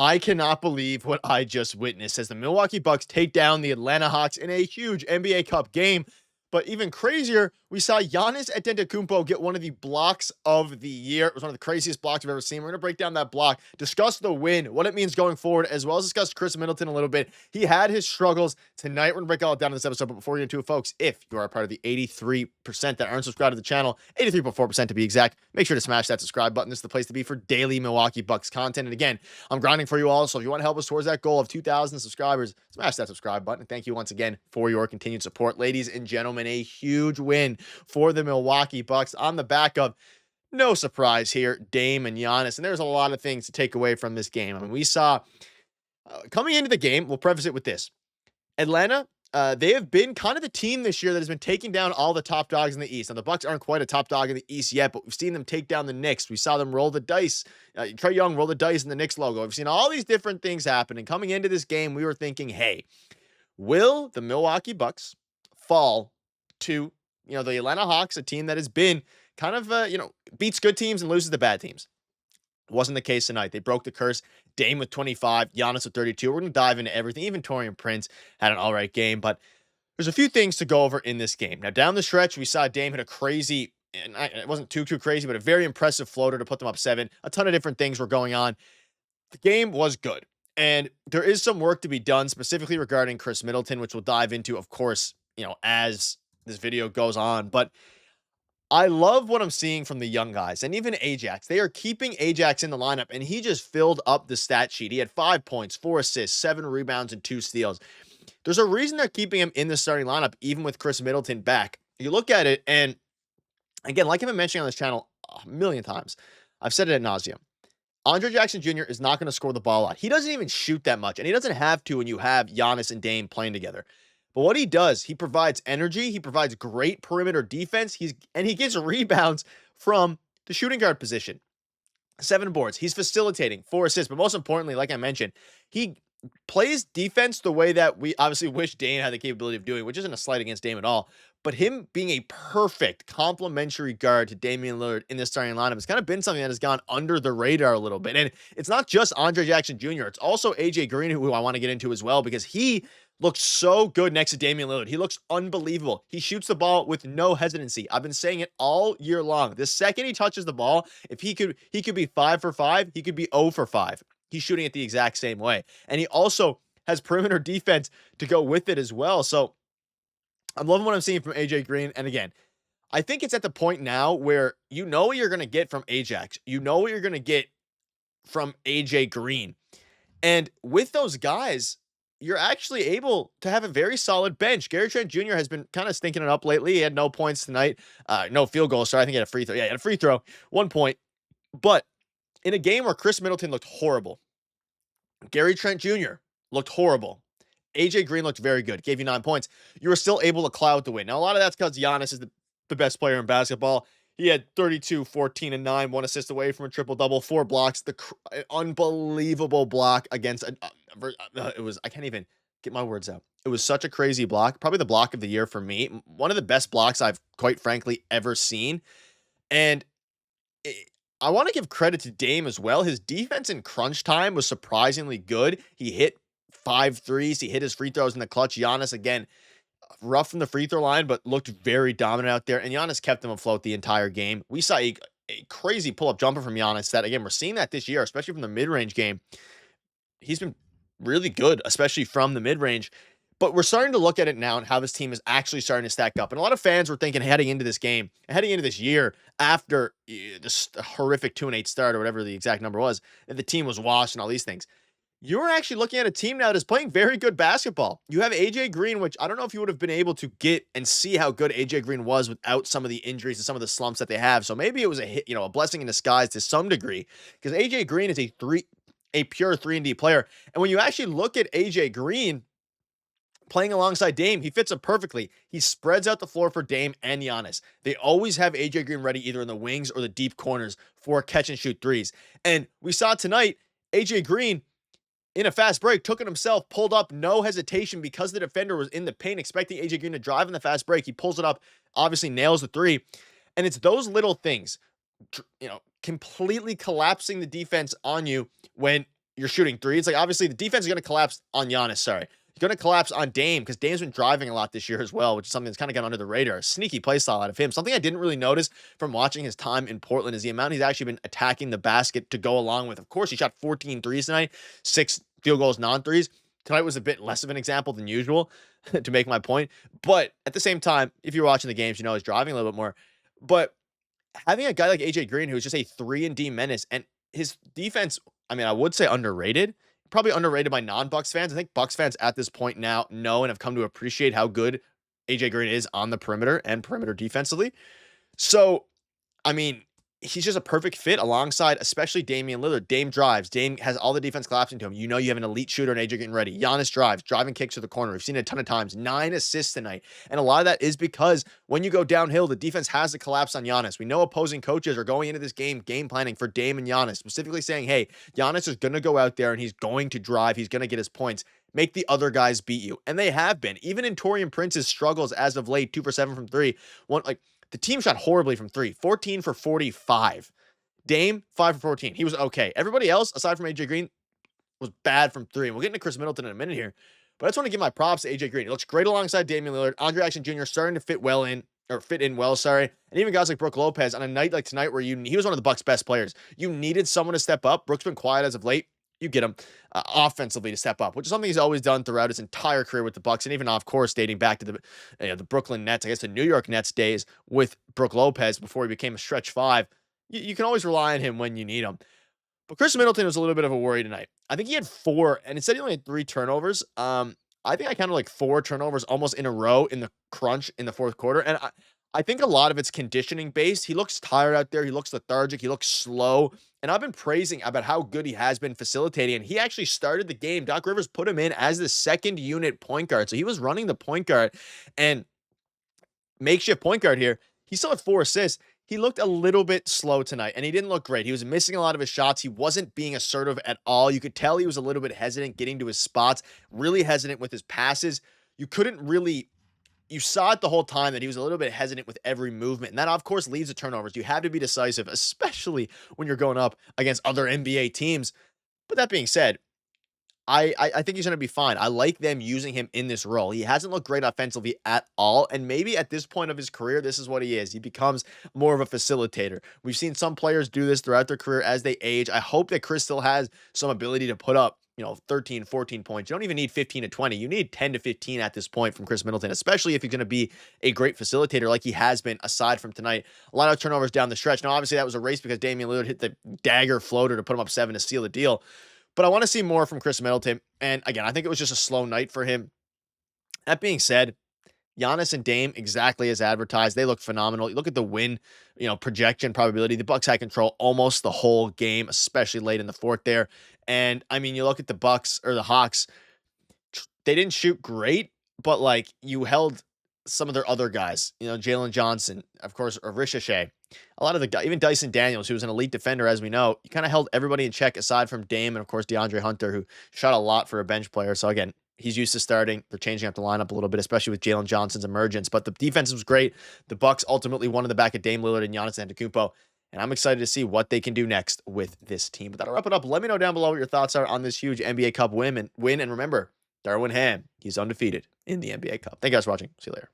I cannot believe what I just witnessed as the Milwaukee Bucks take down the Atlanta Hawks in a huge NBA Cup game. But even crazier, we saw Giannis Antetokounmpo get one of the blocks of the year. It was one of the craziest blocks I've ever seen. We're going to break down that block, discuss the win, what it means going forward, as well as discuss Chris Middleton a little bit. He had his struggles tonight. We're going to break all it down in this episode. But before we get into it, folks, if you are a part of the 83% that aren't subscribed to the channel, 83.4% to be exact, make sure to smash that subscribe button. This is the place to be for daily Milwaukee Bucks content. And again, I'm grinding for you all. So if you want to help us towards that goal of 2,000 subscribers, smash that subscribe button. Thank you once again for your continued support. Ladies and gentlemen, a huge win for the Milwaukee Bucks on the back of, no surprise here, Dame and Giannis. And there's a lot of things to take away from this game. I mean, we saw coming into the game, we'll preface it with this. Atlanta, they have been kind of the team this year that has been taking down all the top dogs in the East. Now, the Bucks aren't quite a top dog in the East yet, but we've seen them take down the Knicks. We saw them roll the dice. Trae Young roll the dice in the Knicks logo. We've seen all these different things happen. And coming into this game, we were thinking, hey, will the Milwaukee Bucks fall to, the Atlanta Hawks, a team that has been kind of, beats good teams and loses the bad teams? Wasn't the case tonight. They broke the curse. Dame with 25, Giannis with 32. We're going to dive into everything. Even Torian Prince had an all right game, but there's a few things to go over in this game. Now, down the stretch, we saw Dame hit a crazy, and it wasn't too crazy, but a very impressive floater to put them up 7. A ton of different things were going on. The game was good, and there is some work to be done, specifically regarding Chris Middleton, which we'll dive into, of course, as this video goes on. But I love what I'm seeing from the young guys, and even Ajax. They are keeping Ajax in the lineup, and he just filled up the stat sheet. He had 5 points, 4 assists, 7 rebounds, and 2 steals. There's a reason they're keeping him in the starting lineup, even with Chris Middleton back. You look at it, and again, like I've been mentioning on this channel a million times, I've said it ad nauseum. Andre Jackson Jr. is not going to score the ball a lot. He doesn't even shoot that much, and he doesn't have to when you have Giannis and Dame playing together. But what he does, he provides energy. He provides great perimeter defense. He gets rebounds from the shooting guard position. 7 boards. He's facilitating, 4 assists. But most importantly, like I mentioned, he plays defense the way that we obviously wish Dame had the capability of doing, which isn't a slight against Dame at all. But him being a perfect complementary guard to Damian Lillard in this starting lineup has kind of been something that has gone under the radar a little bit. And it's not just Andre Jackson Jr. It's also AJ Green, who I want to get into as well, because he looks so good next to Damian Lillard. He looks unbelievable. He shoots the ball with no hesitancy. I've been saying it all year long. The second he touches the ball, if he could be 5 for 5, he could be 0 for 5. He's shooting it the exact same way. And he also has perimeter defense to go with it as well. So I'm loving what I'm seeing from AJ Green. And again, I think it's at the point now where you know what you're going to get from Ajax. You know what you're going to get from AJ Green. And with those guys, you're actually able to have a very solid bench. Gary Trent Jr. has been kind of stinking it up lately. He had no points tonight. No field goal. Sorry, I think he had a free throw. Yeah, he had a free throw. 1 point. But in a game where Chris Middleton looked horrible, Gary Trent Jr. looked horrible, AJ Green looked very good, gave you 9 points, you were still able to cloud the win. Now, a lot of that's because Giannis is the best player in basketball. He had 32, 14, and 9, 1 assist away from a triple-double, 4 blocks. Unbelievable block against it was, I can't even get my words out. It was such a crazy block. Probably the block of the year for me. One of the best blocks I've, quite frankly, ever seen. And I want to give credit to Dame as well. His defense in crunch time was surprisingly good. He hit 5 threes. He hit his free throws in the clutch. Giannis, again, rough from the free throw line, but looked very dominant out there. And Giannis kept them afloat the entire game. We saw a crazy pull-up jumper from Giannis that, again, we're seeing that this year, especially from the mid-range game. He's been really good, especially from the mid-range. But we're starting to look at it now and how this team is actually starting to stack up. And a lot of fans were thinking heading into this game, heading into this year, after this horrific 2-8 start or whatever the exact number was, that the team was washed and all these things. You're actually looking at a team now that's playing very good basketball. You have AJ Green, which I don't know if you would have been able to get and see how good AJ Green was without some of the injuries and some of the slumps that they have. So maybe it was a blessing in disguise to some degree, because AJ Green is a pure 3-and-D player. And when you actually look at AJ Green playing alongside Dame, he fits up perfectly. He spreads out the floor for Dame and Giannis. They always have AJ Green ready either in the wings or the deep corners for catch and shoot threes. And we saw tonight, AJ Green, in a fast break, took it himself, pulled up, no hesitation, because the defender was in the paint, expecting AJ Green to drive in the fast break. He pulls it up, obviously nails the 3. And it's those little things, completely collapsing the defense on you when you're shooting threes. Like, obviously, the defense is going to collapse on Giannis. Sorry. It's going to collapse on Dame because Dame's been driving a lot this year as well, which is something that's kind of gone under the radar. A sneaky play style out of him. Something I didn't really notice from watching his time in Portland is the amount he's actually been attacking the basket to go along with. Of course, he shot 14 threes tonight, 6 field goals, non-threes. Tonight was a bit less of an example than usual to make my point. But at the same time, if you're watching the games, you know he's driving a little bit more. But having a guy like AJ Green who's just a 3-and-D menace, and his defense, I mean, I would say underrated. Probably underrated by non-Bucks fans. I think Bucks fans at this point now know and have come to appreciate how good AJ Green is on the perimeter and perimeter defensively. So, I mean, he's just a perfect fit alongside, especially Damian Lillard. Dame drives. Dame has all the defense collapsing to him. You know you have an elite shooter and AJ getting ready. Giannis drives, driving kicks to the corner. We've seen it a ton of times. 9 assists tonight. And a lot of that is because when you go downhill, the defense has to collapse on Giannis. We know opposing coaches are going into this game planning for Dame and Giannis, specifically saying, hey, Giannis is going to go out there and he's going to drive. He's going to get his points. Make the other guys beat you. And they have been. Even in Taurean Prince's struggles as of late, 2 for 7 from 3. The team shot horribly from 3, 14 for 45. Dame, 5 for 14. He was okay. Everybody else, aside from AJ Green, was bad from 3. And we'll get into Chris Middleton in a minute here. But I just want to give my props to AJ Green. He looks great alongside Damian Lillard. Andre Jackson Jr. starting to fit in well, sorry. And even guys like Brook Lopez on a night like tonight where he was one of the Bucks' best players. You needed someone to step up. Brook's been quiet as of late. You get him offensively to step up, which is something he's always done throughout his entire career with the Bucks, and even of course dating back to the Brooklyn Nets, I guess the New York Nets days with Brook Lopez before he became a stretch 5. You can always rely on him when you need him. But Chris Middleton was a little bit of a worry tonight. I think he had 4, and instead he only had 3 turnovers. I think I counted like 4 turnovers almost in a row in the crunch in the fourth quarter, and I think a lot of it's conditioning based. He looks tired out there. He looks lethargic. He looks slow. And I've been praising about how good he has been facilitating. And he actually started the game. Doc Rivers put him in as the second unit point guard. So he was running the point guard and makeshift point guard here. He still had 4 assists. He looked a little bit slow tonight, and he didn't look great. He was missing a lot of his shots. He wasn't being assertive at all. You could tell he was a little bit hesitant getting to his spots, really hesitant with his passes. You saw it the whole time that he was a little bit hesitant with every movement. And that, of course, leads to turnovers. You have to be decisive, especially when you're going up against other NBA teams. But that being said, I think he's going to be fine. I like them using him in this role. He hasn't looked great offensively at all. And maybe at this point of his career, this is what he is. He becomes more of a facilitator. We've seen some players do this throughout their career as they age. I hope that Chris still has some ability to put up 13, 14 points. You don't even need 15 to 20. You need 10 to 15 at this point from Chris Middleton, especially if he's going to be a great facilitator like he has been aside from tonight. A lot of turnovers down the stretch. Now, obviously, that was a race because Damian Lillard hit the dagger floater to put him up 7 to seal the deal. But I want to see more from Chris Middleton. And again, I think it was just a slow night for him. That being said, Giannis and Dame, exactly as advertised. They look phenomenal. You look at the win, projection probability. The Bucks had control almost the whole game, especially late in the fourth there. And I mean, you look at the Bucks or the Hawks, they didn't shoot great, but like you held some of their other guys, Jalen Johnson, of course, or Ricochet. A lot of the guys, even Dyson Daniels, who was an elite defender, as we know, you kind of held everybody in check aside from Dame and, of course, DeAndre Hunter, who shot a lot for a bench player. So, again, he's used to starting. They're changing up the lineup a little bit, especially with Jalen Johnson's emergence. But the defense was great. The Bucks ultimately won in the back of Dame Lillard and Giannis Antetokounmpo. And I'm excited to see what they can do next with this team. But that'll wrap it up. Let me know down below what your thoughts are on this huge NBA Cup win. And remember, Darwin Ham, he's undefeated in the NBA Cup. Thank you guys for watching. See you later.